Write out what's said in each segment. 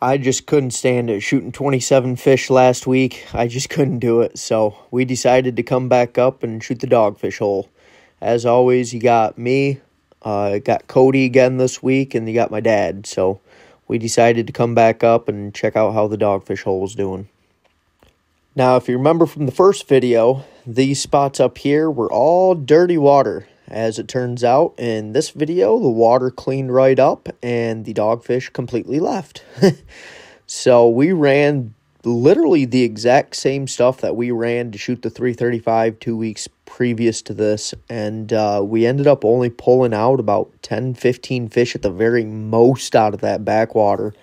I just couldn't stand it. Shooting 27 fish last week, I just couldn't do it. So we decided to come back up and shoot the dogfish hole. As always, you got me, got Cody again this week, and you got my dad. So we decided to come back up and check out how the dogfish hole was doing. Now, if you remember from the first video, these spots up here were all dirty water. As it turns out, in this video, the water cleaned right up and the dogfish completely left. So we ran literally the exact same stuff that we ran to shoot the 335 2 weeks previous to this. And we ended up only pulling out about 10, 15 fish at the very most out of that backwater.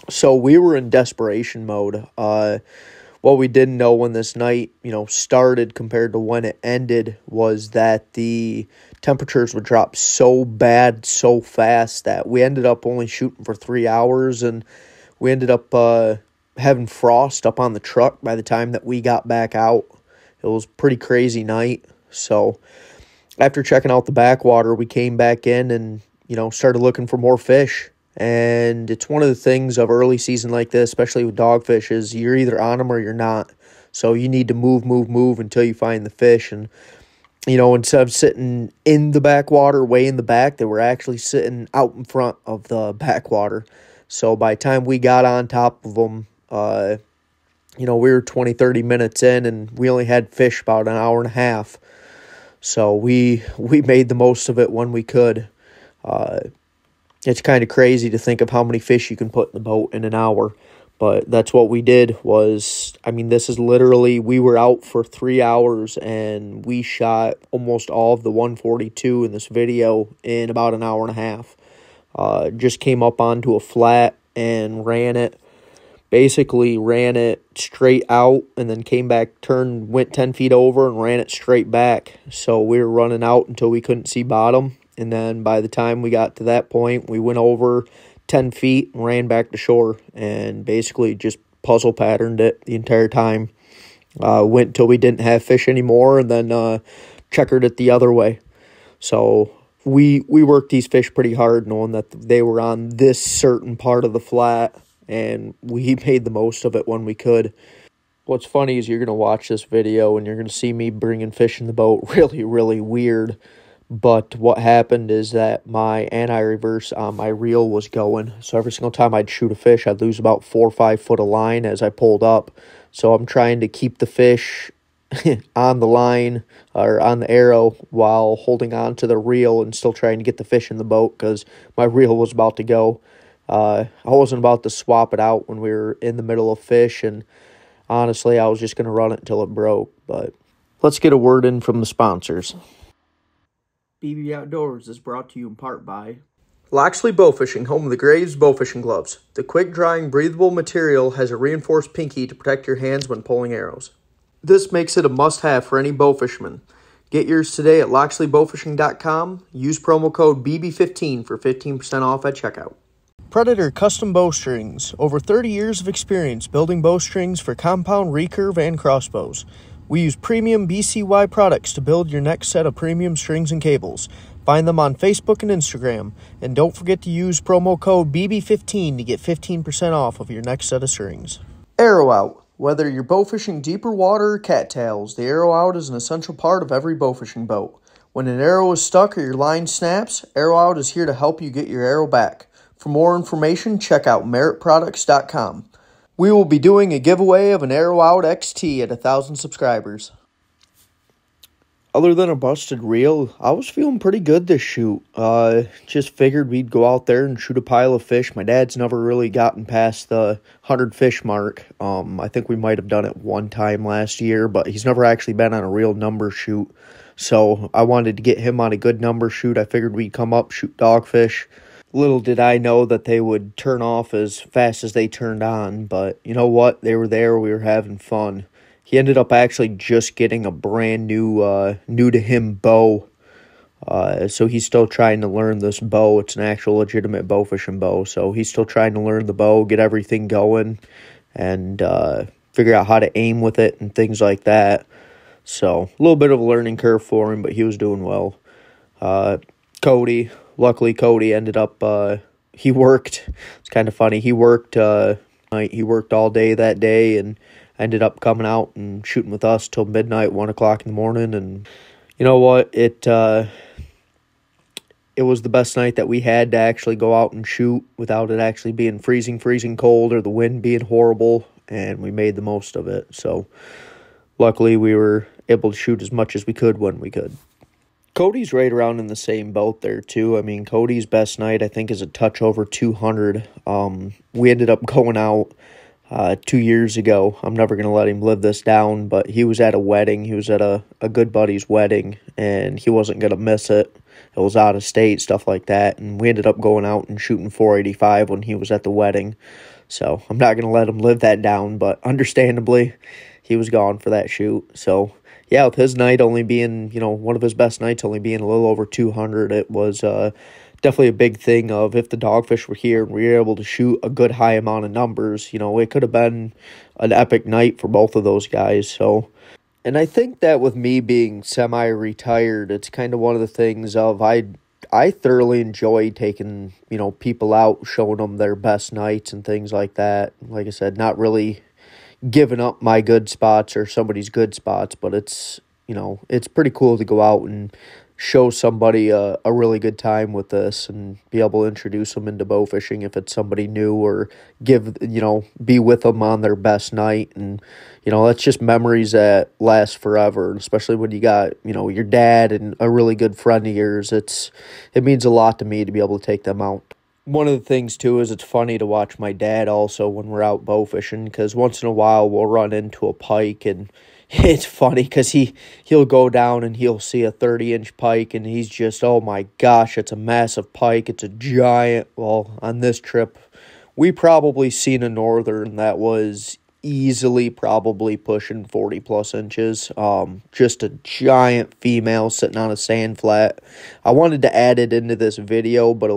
So we were in desperation mode. What we didn't know when this night, started compared to when it ended was that the temperatures would drop so bad so fast that we ended up only shooting for 3 hours, and we ended up having frost up on the truck by the time that we got back out. It was a pretty crazy night. So after checking out the backwater, we came back in and, started looking for more fish. And it's one of the things of early season like this, especially with dogfish, is you're either on them or you're not. So you need to move until you find the fish. And, instead of sitting in the backwater, way in the back, they were actually sitting out in front of the backwater. So by the time we got on top of them, we were 20, 30 minutes in, and we only had fish about an hour and a half. So we made the most of it when we could. It's kind of crazy to think of how many fish you can put in the boat in an hour. But that's what we did this is literally, we were out for 3 hours and we shot almost all of the 142 in this video in about an hour and a half. Just came up onto a flat and ran it. Basically ran it straight out and then came back, went 10 feet over and ran it straight back. So we were running out until we couldn't see bottom. And then by the time we got to that point, we went over 10 feet and ran back to shore and basically just puzzle patterned it the entire time. Went until we didn't have fish anymore and then checkered it the other way. So we worked these fish pretty hard knowing that they were on this certain part of the flat, and we made the most of it when we could. What's funny is you're going to watch this video and you're going to see me bringing fish in the boat really, really weird. But what happened is that my anti-reverse on my reel was going. So every single time I'd shoot a fish, I'd lose about 4 or 5 foot of line as I pulled up. So I'm trying to keep the fish on the line or on the arrow while holding on to the reel and still trying to get the fish in the boat because my reel was about to go. I wasn't about to swap it out when we were in the middle of fish, and honestly, I was just going to run it until it broke. But let's get a word in from the sponsors. BB Outdoors is brought to you in part by Loxley Bowfishing, home of the Graves Bowfishing Gloves. The quick-drying, breathable material has a reinforced pinky to protect your hands when pulling arrows. This makes it a must-have for any bowfisherman. Get yours today at LoxleyBowfishing.com. Use promo code BB15 for 15% off at checkout. Predator Custom Bowstrings. Over 30 years of experience building bowstrings for compound, recurve, and crossbows. We use premium BCY products to build your next set of premium strings and cables. Find them on Facebook and Instagram. And don't forget to use promo code BB15 to get 15% off of your next set of strings. Arrow Out. Whether you're bowfishing deeper water or cattails, the arrow out is an essential part of every bowfishing boat. When an arrow is stuck or your line snaps, Arrow Out is here to help you get your arrow back. For more information, check out meritproducts.com. We will be doing a giveaway of an Arrow Out XT at 1,000 subscribers. Other than a busted reel, I was feeling pretty good this shoot. Just figured we'd go out there and shoot a pile of fish. My dad's never really gotten past the 100 fish mark. I think we might have done it one time last year, but he's never actually been on a real number shoot. So I wanted to get him on a good number shoot. I figured we'd come up, shoot dogfish. Little did I know that they would turn off as fast as they turned on, but you know what? They were there. We were having fun. He ended up actually just getting a brand new, new-to-him bow, so he's still trying to learn this bow. It's an actual legitimate bowfishing bow, so he's still trying to learn the bow, get everything going, and figure out how to aim with it and things like that. So a little bit of a learning curve for him, but he was doing well. Luckily Cody ended up he worked. It's kind of funny. He worked all day that day and ended up coming out and shooting with us till midnight, 1 o'clock in the morning. And you know what? It was the best night that we had to actually go out and shoot without it actually being freezing cold or the wind being horrible, and we made the most of it. So luckily we were able to shoot as much as we could when we could. Cody's right around in the same boat there too. I mean, Cody's best night I think is a touch over 200. We ended up going out 2 years ago. I'm never going to let him live this down, but he was at a wedding. He was at a good buddy's wedding, and he wasn't going to miss it. It was out of state, stuff like that, and we ended up going out and shooting 485 when he was at the wedding. So I'm not going to let him live that down, but understandably, he was gone for that shoot. So yeah, with his night only being, one of his best nights only being a little over 200, it was definitely a big thing of if the Dogfish were here and we were able to shoot a good high amount of numbers, it could have been an epic night for both of those guys. So, and I think that with me being semi-retired, it's kind of one of the things of I thoroughly enjoy taking, people out, showing them their best nights and things like that. Like I said, not really giving up my good spots or somebody's good spots, but it's pretty cool to go out and show somebody a really good time with this and be able to introduce them into bow fishing if it's somebody new, or be with them on their best night. And that's just memories that last forever, and especially when you got your dad and a really good friend of yours. It means a lot to me to be able to take them out. One of the things, too, is it's funny to watch my dad also when we're out bow fishing, because once in a while we'll run into a pike, and it's funny because he'll go down and he'll see a 30-inch pike, and he's just, oh my gosh, it's a massive pike. It's a giant. Well, on this trip, we probably seen a northern that was easily probably pushing 40-plus inches. Just a giant female sitting on a sand flat. I wanted to add it into this video, but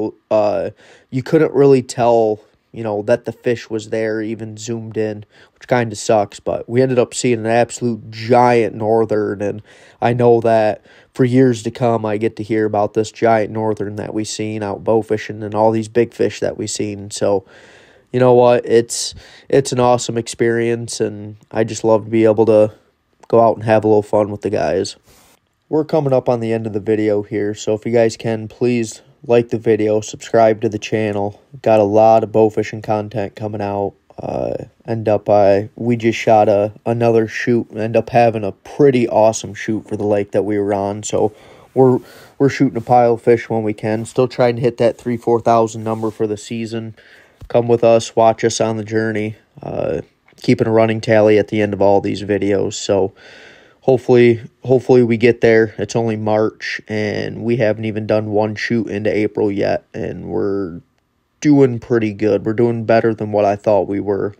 you couldn't really tell, that the fish was there, even zoomed in, which kind of sucks. But we ended up seeing an absolute giant northern, and I know that for years to come, I get to hear about this giant northern that we seen out bow fishing and all these big fish that we seen. So, you know what, it's an awesome experience, and I just love to be able to go out and have a little fun with the guys. We're coming up on the end of the video here, so if you guys can, please like the video, subscribe to the channel. Got a lot of bow fishing content coming out. We just shot another shoot, end up having a pretty awesome shoot for the lake that we were on, so we're shooting a pile of fish when we can. Still trying to hit that 3,000-4,000 number for the season. Come with us, watch us on the journey, keeping a running tally at the end of all these videos. So hopefully we get there. It's only March, and we haven't even done one shoot into April yet, and we're doing pretty good. We're doing better than what I thought we were.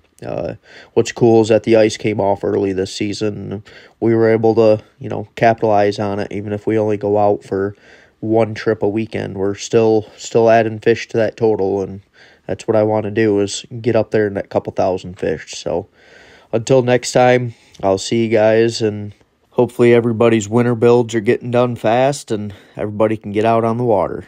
What's cool is that the ice came off early this season. We were able to, capitalize on it, even if we only go out for one trip a weekend. We're still adding fish to that total, and that's what I want to do, is get up there in that couple thousand fish. So until next time, I'll see you guys, and hopefully everybody's winter builds are getting done fast and everybody can get out on the water.